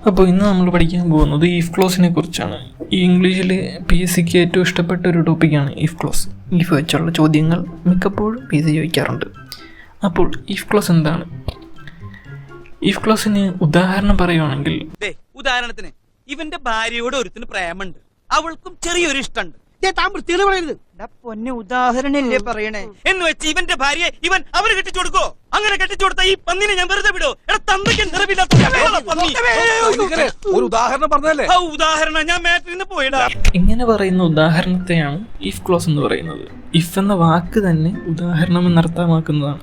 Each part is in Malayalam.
അപ്പോൾ ഇന്ന് നമ്മൾ പഠിക്കാൻ പോകുന്നത് ഈഫ് ക്ലോസിനെ കുറിച്ചാണ്. ഈ ഇംഗ്ലീഷിൽ PSCക്ക് ഏറ്റവും ഇഷ്ടപ്പെട്ട ഒരു ടോപ്പിക്കാണ് ഈഫ് ക്ലോസ്. ഈഫ് വെച്ചുള്ള ചോദ്യങ്ങൾ മിക്കപ്പോഴും PSC ചോദിക്കാറുണ്ട്. അപ്പോൾ ഈഫ് ക്ലോസ് എന്താണ്? ഈഫ് ക്ലോസിന് ഉദാഹരണം പറയുവാണെങ്കിൽ, ഉദാഹരണത്തിന് ഇവന്റെ ഭാര്യയോട് ഒരുത്തിന് പ്രേമുണ്ട്, അവൾക്കും ചെറിയൊരു ഇഷ്ടമുണ്ട്. പൊന്നെ ഉദാഹരണല്ലേ പറയണേ എന്ന് വെച്ച് ഇവന്റെ ഭാര്യയെ ഇവൻ അവര് കെട്ടിച്ചു കൊടുക്കോ? അങ്ങനെ കെട്ടിച്ചു കൊടുത്ത ഈ പന്നിനെ ഞാൻ വെറുതെ വിടോ? ഉദാഹരണം ഞാൻ മാറ്ററിന് പോയിടാ. ഇങ്ങനെ പറയുന്ന ഉദാഹരണത്തെയാണ് ഈഫ് ക്ലോസ് എന്ന് പറയുന്നത്. ഇഫ് എന്ന വാക്ക് തന്നെ ഉദാഹരണം എന്നർത്ഥമാക്കുന്നതാണ്.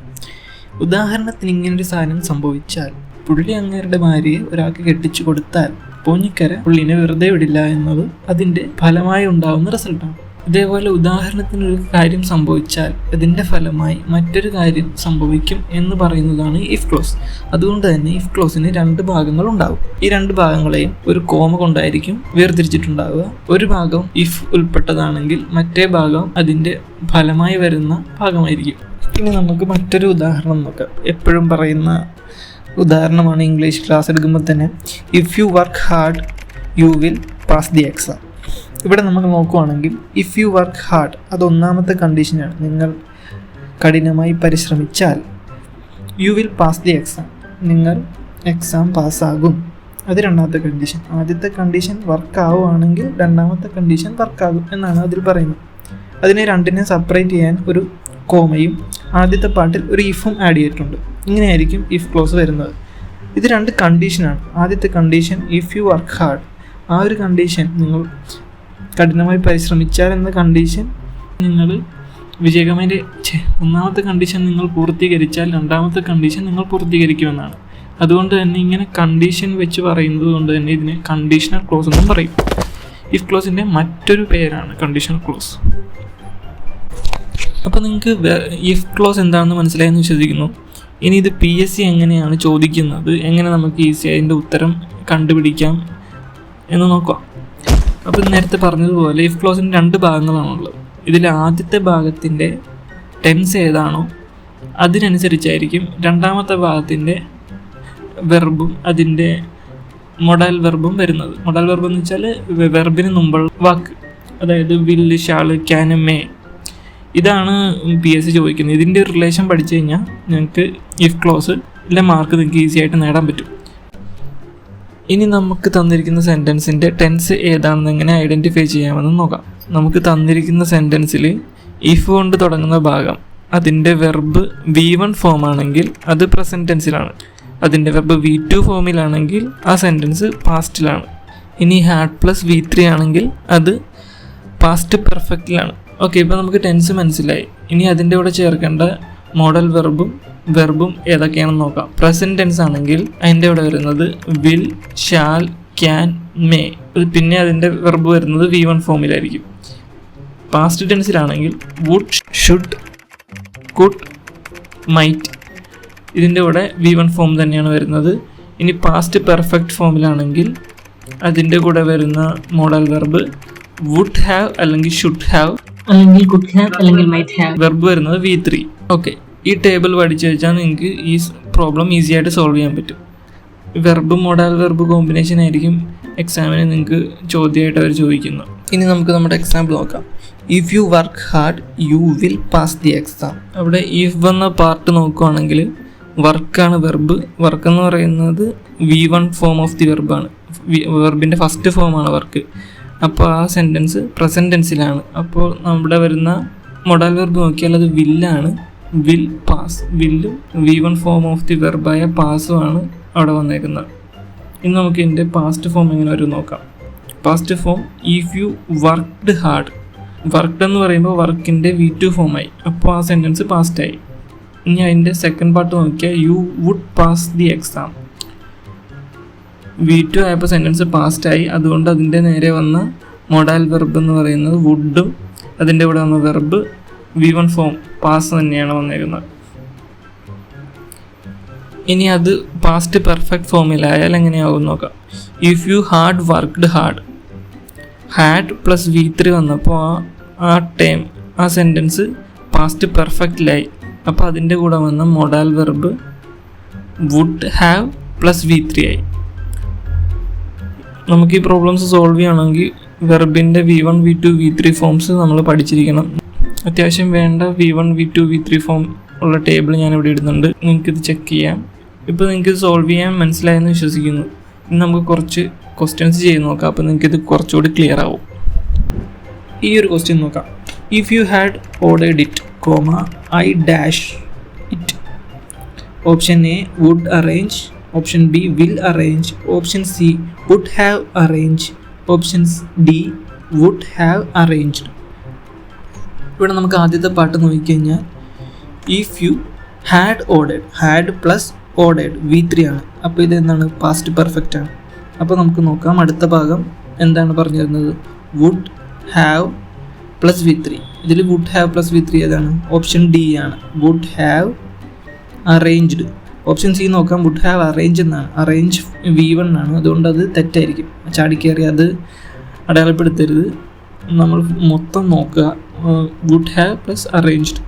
ഉദാഹരണത്തിന് ഇങ്ങനൊരു സാധനം സംഭവിച്ചാൽ, പുള്ളി അങ്ങേരുടെ ഭാര്യയെ ഒരാൾക്ക് കെട്ടിച്ചു കൊടുത്താൽ പോഞ്ഞിക്കര പുള്ളിനെ വെറുതെ വിടില്ല എന്നത് അതിൻ്റെ ഫലമായി ഉണ്ടാകുന്ന റിസൾട്ടാണ്. ഇതേപോലെ ഉദാഹരണത്തിനൊരു കാര്യം സംഭവിച്ചാൽ അതിൻ്റെ ഫലമായി മറ്റൊരു കാര്യം സംഭവിക്കും എന്ന് പറയുന്നതാണ് ഇഫ് ക്ലോസ്. അതുകൊണ്ട് തന്നെ ഇഫ് ക്ലോസിന് രണ്ട് ഭാഗങ്ങൾ ഉണ്ടാകും. ഈ രണ്ട് ഭാഗങ്ങളെയും ഒരു കോമ കൊണ്ടായിരിക്കും വേർതിരിച്ചിട്ടുണ്ടാവുക. ഒരു ഭാഗം ഇഫ് ഉൾപ്പെട്ടതാണെങ്കിൽ മറ്റേ ഭാഗം അതിൻ്റെ ഫലമായി വരുന്ന ഭാഗമായിരിക്കും. ഇനി നമുക്ക് മറ്റൊരു ഉദാഹരണം നോക്കാം. എപ്പോഴും പറയുന്ന ഉദാഹരണമാണ് ഇംഗ്ലീഷ് ക്ലാസ് എടുക്കുമ്പോൾ തന്നെ, if you work hard you will pass the exam. ഇവിടെ നമ്മൾ നോക്കുവാണെങ്കിൽ ഇഫ് യു വർക്ക് ഹാർഡ് അത് ഒന്നാമത്തെ കണ്ടീഷനാണ്. നിങ്ങൾ കഠിനമായി പരിശ്രമിച്ചാൽ you will pass the exam, നിങ്ങൾ എക്സാം പാസ്സാകും. അത് രണ്ടാമത്തെ കണ്ടീഷൻ. ആദ്യത്തെ കണ്ടീഷൻ വർക്ക് ആവുകയാണെങ്കിൽ രണ്ടാമത്തെ കണ്ടീഷൻ വർക്കാകും എന്നാണ് അതിൽ പറയുന്നത്. അതിനെ രണ്ടിനെ സെപ്പറേറ്റ് ചെയ്യാൻ ഒരു കോമയും ആദ്യത്തെ പാർട്ടിൽ ഒരു ഇഫും ആഡ് ചെയ്തിട്ടുണ്ട്. ഇങ്ങനെയായിരിക്കും ഇഫ് ക്ലോസ് വരുന്നത്. ഇത് രണ്ട് കണ്ടീഷനാണ്. ആദ്യത്തെ condition if you work hard, ആ ഒരു കണ്ടീഷൻ നിങ്ങൾ കഠിനമായി പരിശ്രമിച്ചാൽ എന്ന കണ്ടീഷൻ നിങ്ങൾ വിജയകരമായി ഒന്നാമത്തെ കണ്ടീഷൻ നിങ്ങൾ പൂർത്തീകരിച്ചാൽ രണ്ടാമത്തെ കണ്ടീഷൻ നിങ്ങൾ പൂർത്തീകരിക്കുമെന്നാണ്. അതുകൊണ്ട് തന്നെ ഇങ്ങനെ കണ്ടീഷൻ വെച്ച് പറയുന്നത് കൊണ്ട് തന്നെ ഇതിനെ കണ്ടീഷണൽ ക്ലോസ് എന്നും പറയും. ഇഫ് ക്ലോസിൻ്റെ മറ്റൊരു പേരാണ് കണ്ടീഷണൽ ക്ലോസ്. അപ്പോൾ നിങ്ങൾക്ക് ഇഫ് ക്ലോസ് എന്താണെന്ന് മനസ്സിലായെന്ന് വിശ്വസിക്കുന്നു. ഇനി ഇത് PSC എങ്ങനെയാണ് ചോദിക്കുന്നത്, എങ്ങനെ നമുക്ക് ഈസി അതിൻ്റെ ഉത്തരം കണ്ടുപിടിക്കാം എന്ന് നോക്കാം. അപ്പോൾ നേരത്തെ പറഞ്ഞതുപോലെ ഇഫ് ക്ലോസിന് രണ്ട് ഭാഗങ്ങളാണുള്ളത്. ഇതിൽ ആദ്യത്തെ ഭാഗത്തിൻ്റെ ടെൻസ് ഏതാണോ അതിനനുസരിച്ചായിരിക്കും രണ്ടാമത്തെ ഭാഗത്തിൻ്റെ വെർബും അതിൻ്റെ മൊഡൽ വെർബും വരുന്നത്. മൊഡൽ വെർബ് എന്ന് വെച്ചാൽ വെർബിന് മുമ്പുള്ള വാക്ക്, അതായത് വിൽ, ഷാൾ, ക്യാൻ, മേ. ഇതാണ് PSC ചോദിക്കുന്നത്. ഇതിൻ്റെ ഒരു റിലേഷൻ പഠിച്ചു കഴിഞ്ഞാൽ നിങ്ങൾക്ക് ഇഫ് ക്ലോസിലെ മാർക്ക് നിങ്ങൾക്ക് ഈസി ആയിട്ട് നേടാൻ പറ്റും. ഇനി നമുക്ക് തന്നിരിക്കുന്ന സെൻറ്റൻസിൻ്റെ ടെൻസ് ഏതാണെന്ന് എങ്ങനെ ഐഡൻറ്റിഫൈ ചെയ്യാമെന്ന് നോക്കാം. നമുക്ക് തന്നിരിക്കുന്ന സെൻറ്റൻസിൽ ഇഫ് കൊണ്ട് തുടങ്ങുന്ന ഭാഗം അതിൻ്റെ വെർബ് V1 ഫോം ആണെങ്കിൽ അത് പ്രസൻറ്റ് ടെൻസിലാണ്. അതിൻ്റെ വെർബ് V2 ഫോമിലാണെങ്കിൽ ആ സെൻറ്റൻസ് പാസ്റ്റിലാണ്. ഇനി ഹാഡ് പ്ലസ് V3 ആണെങ്കിൽ അത് പാസ്റ്റ് പെർഫെക്റ്റിലാണ്. ഓക്കെ, ഇപ്പോൾ നമുക്ക് ടെൻസ് മനസ്സിലായി. ഇനി അതിൻ്റെ കൂടെ ചേർക്കേണ്ട മോഡൽ വെർബും ഏതൊക്കെയാണെന്ന് നോക്കാം. പ്രസൻറ്റ് ടെൻസ് ആണെങ്കിൽ അതിൻ്റെ കൂടെ വരുന്നത് വിൽ, ഷാൽ, ക്യാൻ, മേ. പിന്നെ അതിൻ്റെ വെർബ് വരുന്നത് V1 ഫോമിലായിരിക്കും. പാസ്റ്റ് ടെൻസിലാണെങ്കിൽ വുഡ്, ഷുഡ്, കുഡ്, മൈറ്റ്. ഇതിൻ്റെ കൂടെ V1 ഫോം തന്നെയാണ് വരുന്നത്. ഇനി പാസ്റ്റ് പെർഫെക്റ്റ് ഫോമിലാണെങ്കിൽ അതിൻ്റെ കൂടെ വരുന്ന മോഡൽ വെർബ് വുഡ് ഹാവ് അല്ലെങ്കിൽ ഷുഡ് ഹാവ് അല്ലെങ്കിൽ കുഡ് ഹാവ് അല്ലെങ്കിൽ മൈറ്റ് ഹാവ്. വെർബ് വരുന്നത് V3. ഓക്കെ, ഈ ടേബിൾ പഠിച്ചു വെച്ചാൽ നിങ്ങൾക്ക് ഈ പ്രോബ്ലം ഈസി ആയിട്ട് സോൾവ് ചെയ്യാൻ പറ്റും. വെർബ് മോഡൽ വെർബ് കോമ്പിനേഷൻ ആയിരിക്കും എക്സാമിന് നിങ്ങൾക്ക് ചോദ്യമായിട്ട് അവർ ചോദിക്കുന്നത്. ഇനി നമുക്ക് നമ്മുടെ എക്സാമ്പിൾ നോക്കാം. If you work hard you will pass the exam. അവിടെ ഇഫ് എന്ന പാർട്ട് നോക്കുകയാണെങ്കിൽ വർക്കാണ് വെർബ്. വർക്ക് എന്ന് പറയുന്നത് V1 ഫോം ഓഫ് ദി വെർബാണ്. വെർബിൻ്റെ ഫസ്റ്റ് ഫോമാണ് വർക്ക്. അപ്പോൾ ആ സെൻറ്റൻസ് പ്രസൻറ്റ് ടെൻസിലാണ്. അപ്പോൾ നമ്മുടെ വരുന്ന മൊഡൽ വെർബ് നോക്കിയാൽ അത് വില്ലാണ്. വിൽ പാസ്, വില്ലും V1 ഫോം ഓഫ് ദി വെർബായ പാസുമാണ് അവിടെ വന്നേക്കുന്നത്. ഇനി നമുക്ക് ഇതിൻ്റെ പാസ്റ്റ് ഫോം എങ്ങനെ വരും നോക്കാം. Past form if you worked hard. Worked എന്ന് പറയുമ്പോൾ വർക്കിൻ്റെ V2 ഫോമായി. അപ്പോൾ ആ സെൻറ്റൻസ് പാസ്റ്റായി. ഇനി അതിൻ്റെ സെക്കൻഡ് പാർട്ട് നോക്കിയാൽ you would pass the exam. V2 ആയപ്പോൾ സെൻറ്റൻസ് പാസ്റ്റായി. അതുകൊണ്ട് അതിൻ്റെ നേരെ വന്ന മൊഡൽ വെർബ് എന്ന് പറയുന്നത് വുഡും അതിൻ്റെ കൂടെ വന്ന വെർബ് V1 ഫോം പാസ് തന്നെയാണ് വന്നേക്കുന്നത്. ഇനി അത് പാസ്റ്റ് പെർഫെക്റ്റ് ഫോമിലായാൽ എങ്ങനെയാവും നോക്കാം. If U hard worked hard, had plus V3 വന്നപ്പോൾ ആ സെൻറ്റൻസ് പാസ്റ്റ് പെർഫെക്റ്റിലായി. അപ്പോൾ അതിൻ്റെ കൂടെ വന്ന modal verb would have plus V3 ആയി. നമുക്ക് ഈ പ്രോബ്ലംസ് സോൾവ് ചെയ്യണമെങ്കിൽ വെർബിൻ്റെ V1, V2, V3 ഫോംസ് നമ്മൾ പഠിച്ചിരിക്കണം. അത്യാവശ്യം വേണ്ട V1, V2, V3 ഫോം ഉള്ള ടേബിൾ ഞാനിവിടെ ഇടുന്നുണ്ട്. നിങ്ങൾക്കിത് ചെക്ക് ചെയ്യാം. ഇപ്പോൾ നിങ്ങൾക്ക് സോൾവ് ചെയ്യാൻ മനസ്സിലായെന്ന് വിശ്വസിക്കുന്നു. ഇനി നമുക്ക് കുറച്ച് ക്വസ്റ്റ്യൻസ് ചെയ്ത് നോക്കാം. അപ്പോൾ നിങ്ങൾക്കിത് കുറച്ചുകൂടി ക്ലിയർ ആവും. ഈ ഒരു ക്വസ്റ്റ്യൻ നോക്കാം. If you had ordered it, I dash it. Option A would arrange, option B will arrange, option C would have arrange, option D would have arranged. ഇവിടെ നമുക്ക് ആദ്യത്തെ പാട്ട് നോക്കിക്കഴിഞ്ഞാൽ if you had ordered, had plus ordered V3 ആണ്. അപ്പോൾ ഇത് എന്താണ്? പാസ്റ്റ് പെർഫെക്റ്റ് ആണ്. അപ്പോൾ നമുക്ക് നോക്കാം അടുത്ത ഭാഗം എന്താണ് പറഞ്ഞിരുന്നത്. Would have plus V3. ഇതിൽ വുഡ് ഹാവ് പ്ലസ് V3 ഏതാണ്? ഓപ്ഷൻ ഡി ആണ്. Would have arranged. Option C നോക്കാം. വുഡ് ഹാവ് അറേഞ്ച് എന്നാണ്. അറേഞ്ച് V1 ആണ്. അതുകൊണ്ട് അത് തെറ്റായിരിക്കും. ചാടിക്കയറി അത് അടയാളപ്പെടുത്തരുത്. നമ്മൾ മൊത്തം നോക്കുക. Would have plus arranged.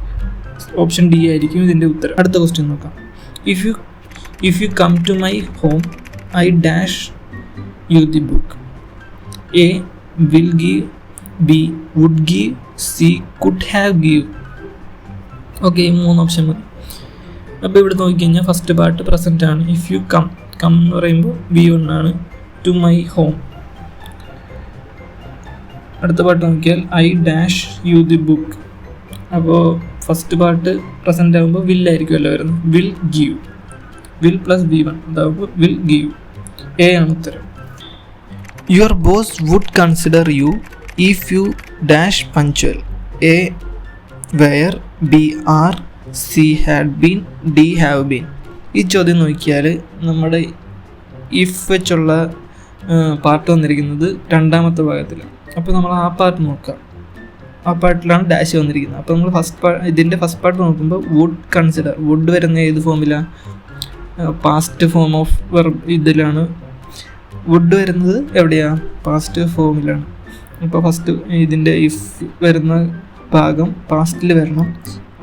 Option D ആയിരിക്കും ഇതിൻ്റെ ഉത്തരം. അടുത്ത ക്വസ്റ്റ്യൻ നോക്കാം. If you come to my home, I dash you the book. A will give, B would give, C could have give. Okay, 3 option മതി. അപ്പോൾ ഇവിടെ നോക്കിക്കഴിഞ്ഞാൽ ഫസ്റ്റ് പാർട്ട് പ്രസൻറ്റ് ആണ്. ഇഫ് യു കം എന്ന് പറയുമ്പോൾ V1 ആണ്. To my home. അടുത്ത പാർട്ട് നോക്കിയാൽ I dash you the book. അപ്പോൾ ഫസ്റ്റ് പാർട്ട് പ്രസൻറ്റ് ആകുമ്പോൾ വിൽ ആയിരിക്കുമല്ലോ വരുന്നത്. Will give. Will plus V1 അതാകുമ്പോൾ വിൽ ഗീവ്. എ ആണ് ഉത്തരം. Your boss would consider you if you dash punctual. A were, B are, C had been, D have been. ഈ ചോദ്യം നോക്കിയാൽ നമ്മുടെ ഇഫ് വെച്ചുള്ള പാർട്ട് വന്നിരിക്കുന്നത് രണ്ടാമത്തെ ഭാഗത്തിൽ. അപ്പോൾ നമ്മൾ ആ പാർട്ട് നോക്കാം. ആ പാർട്ടിലാണ് ഡാഷ് വന്നിരിക്കുന്നത്. അപ്പോൾ നമ്മൾ ഇതിൻ്റെ ഫസ്റ്റ് പാർട്ട് നോക്കുമ്പോൾ വുഡ് കൺസിഡർ. വുഡ് വരുന്ന ഏത് ഫോമിലാണ്? പാസ്റ്റ് ഫോം ഓഫ് വെർബ് ഇതിലാണ് വുഡ് വരുന്നത്. എവിടെയാണ്? പാസ്റ്റ് ഫോമിലാണ്. അപ്പോൾ ഫസ്റ്റ് ഇതിൻ്റെ ഇഫ് വരുന്ന ഭാഗം പാസ്റ്റിൽ വരണം.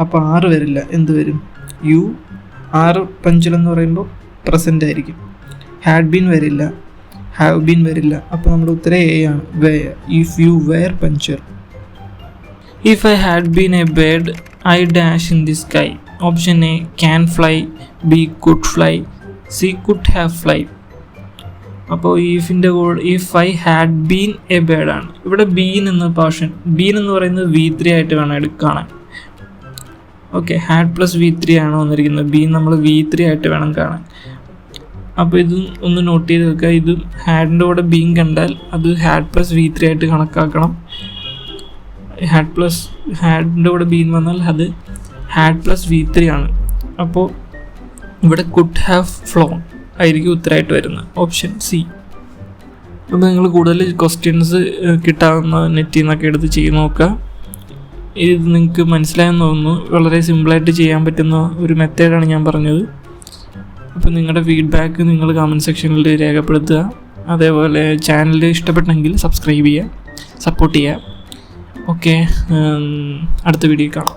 അപ്പോൾ ആറ് വരില്ല. എന്ത് വരും? യു. ആറ് പഞ്ച്വൽ എന്ന് പറയുമ്പോൾ പ്രസൻ്റ് ആയിരിക്കും. ഹാഡ് ബീൻ വരില്ല, ഹാവ് ബീൻ വരില്ല. അപ്പോൾ നമ്മുടെ ഉത്തരം എ ആണ്. Were. If you were punctual. If I had been a bird, I dash in the sky. Option A can fly, B could fly, C could have fly. അപ്പോൾ ഇഫിൻ്റെ കൂടെ if I had been a bird ആണ്. ഇവിടെ ബീൻ എന്ന പോർഷൻ, ബീൻ എന്ന് പറയുന്നത് V3 ആയിട്ട് വേണം കാണാൻ. ഓക്കെ, ഹാഡ് പ്ലസ് V3 ആണ് വന്നിരിക്കുന്നത്. ബീൻ നമ്മൾ V3 ആയിട്ട് വേണം കാണാൻ. അപ്പോൾ ഇത് ഒന്ന് നോട്ട് ചെയ്ത് വെക്കുക. ഇത് ഹാഡിൻ്റെ കൂടെ ബീൻ കണ്ടാൽ അത് ഹാഡ് പ്ലസ് V3 ആയിട്ട് കണക്കാക്കണം. ഹാഡിൻ്റെ കൂടെ ബീൻ വന്നാൽ അത് ഹാഡ് പ്ലസ് V3 ആണ്. അപ്പോൾ ഇവിടെ കുഡ് ഹാവ് ഫ്ലോൺ ആയിരിക്കും ഉത്തരമായിട്ട് വരുന്നത്. Option C. അപ്പോൾ നിങ്ങൾ കൂടുതൽ ക്വസ്റ്റ്യൻസ് കിട്ടാവുന്ന നെറ്റിൽ നിന്നൊക്കെ എടുത്ത് ചെയ്ത് നോക്കുക. ഇത് നിങ്ങൾക്ക് മനസ്സിലായെന്ന് തോന്നുന്നു. വളരെ സിമ്പിളായിട്ട് ചെയ്യാൻ പറ്റുന്ന ഒരു മെത്തേഡാണ് ഞാൻ പറഞ്ഞത്. അപ്പോൾ നിങ്ങളുടെ ഫീഡ്ബാക്ക് നിങ്ങൾ കമൻറ്റ് സെക്ഷനിൽ രേഖപ്പെടുത്തുക. അതേപോലെ ചാനൽ ഇഷ്ടപ്പെട്ടെങ്കിൽ സബ്സ്ക്രൈബ് ചെയ്യുക, സപ്പോർട്ട് ചെയ്യുക. ഓക്കെ, അടുത്ത വീഡിയോ കാണാം.